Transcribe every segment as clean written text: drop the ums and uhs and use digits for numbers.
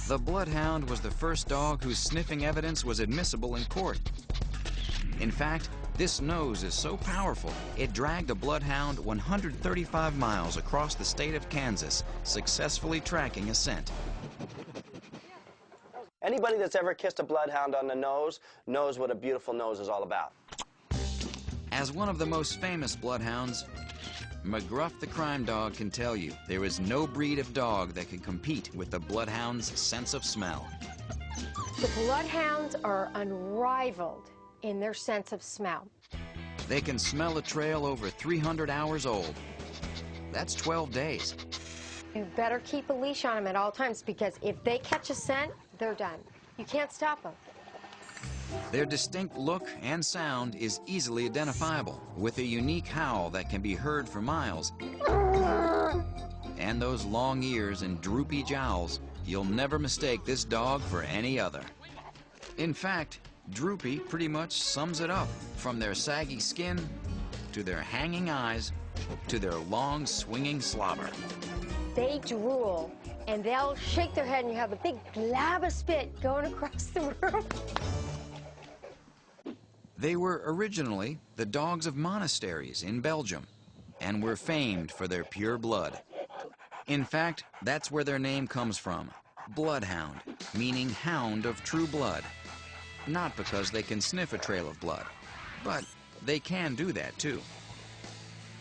The Bloodhound was the first dog whose sniffing evidence was admissible in court. In fact, this nose is so powerful, it dragged a Bloodhound 135 miles across the state of Kansas, successfully tracking a scent. Anybody that's ever kissed a Bloodhound on the nose knows what a beautiful nose is all about. As one of the most famous Bloodhounds, McGruff the crime dog can tell you there is no breed of dog that can compete with the Bloodhound's sense of smell. The Bloodhounds are unrivaled in their sense of smell. They can smell a trail over 300 hours old. That's 12 days. You better keep a leash on them at all times, because if they catch a scent, they're done. You can't stop them. Their distinct look and sound is easily identifiable, with a unique howl that can be heard for miles. And those long ears and droopy jowls, you'll never mistake this dog for any other. In fact, droopy pretty much sums it up, from their saggy skin, to their hanging eyes, to their long swinging slobber. They drool, and they'll shake their head, and you have a big glob of spit going across the room. They were originally the dogs of monasteries in Belgium, and were famed for their pure blood. In fact, that's where their name comes from, Bloodhound, meaning hound of true blood. Not because they can sniff a trail of blood, but they can do that too.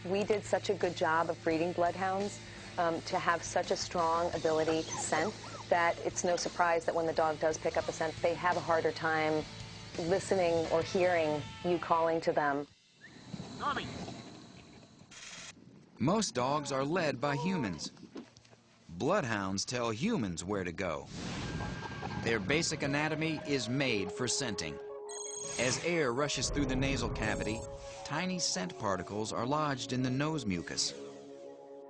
We did such a good job of breeding Bloodhounds to have such a strong ability to scent that it's no surprise that when the dog does pick up a scent, they have a harder time listening or hearing you calling to them. Tommy. Most dogs are led by humans. Bloodhounds tell humans where to go. Their basic anatomy is made for scenting. As air rushes through the nasal cavity, tiny scent particles are lodged in the nose mucus.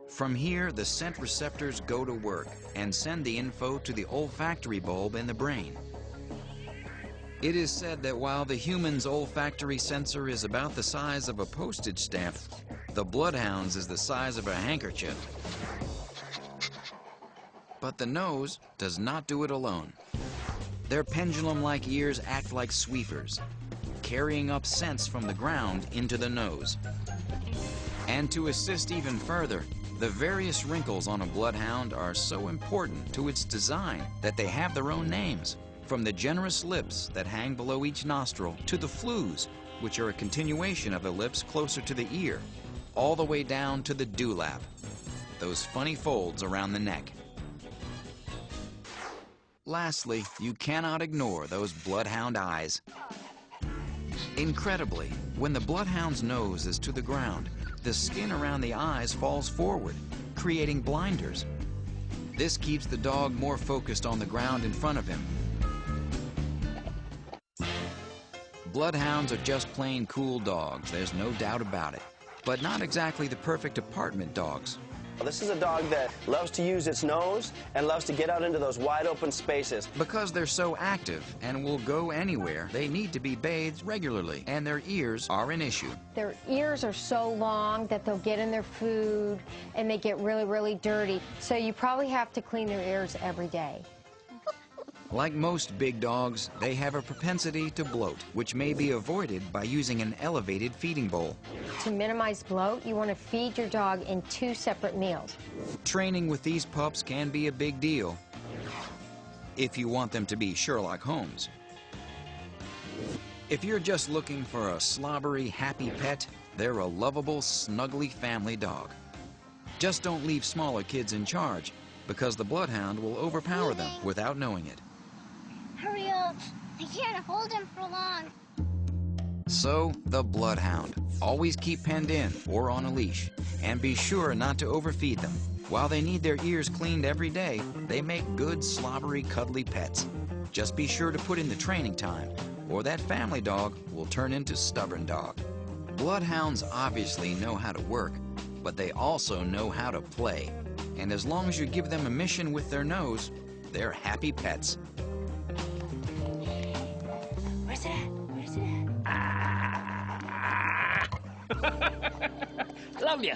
From here, the scent receptors go to work and send the info to the olfactory bulb in the brain. It is said that while the human's olfactory sensor is about the size of a postage stamp, the Bloodhound's is the size of a handkerchief. But the nose does not do it alone. Their pendulum-like ears act like sweepers, carrying up scents from the ground into the nose. And to assist even further, the various wrinkles on a Bloodhound are so important to its design that they have their own names, from the generous lips that hang below each nostril to the flews, which are a continuation of the lips closer to the ear, all the way down to the dewlap, those funny folds around the neck. Lastly, you cannot ignore those Bloodhound eyes. Incredibly, when the Bloodhound's nose is to the ground, the skin around the eyes falls forward, creating blinders. This keeps the dog more focused on the ground in front of him. Bloodhounds are just plain cool dogs, there's no doubt about it, but not exactly the perfect apartment dogs. This is a dog that loves to use its nose and loves to get out into those wide open spaces. Because they're so active and will go anywhere, they need to be bathed regularly, and their ears are an issue. Their ears are so long that they'll get in their food and they get really, really dirty. So you probably have to clean their ears every day. Like most big dogs, they have a propensity to bloat, which may be avoided by using an elevated feeding bowl. To minimize bloat, you want to feed your dog in 2 separate meals. Training with these pups can be a big deal if you want them to be Sherlock Holmes. If you're just looking for a slobbery, happy pet, they're a lovable, snuggly family dog. Just don't leave smaller kids in charge, because the Bloodhound will overpower them without knowing it. Hurry up. I can't hold him for long. So, the Bloodhound. Always keep penned in or on a leash, and be sure not to overfeed them. While they need their ears cleaned every day, they make good, slobbery, cuddly pets. Just be sure to put in the training time, or that family dog will turn into stubborn dog. Bloodhounds obviously know how to work, but they also know how to play. And as long as you give them a mission with their nose, they're happy pets. Where's it at? Where's it at? Love you.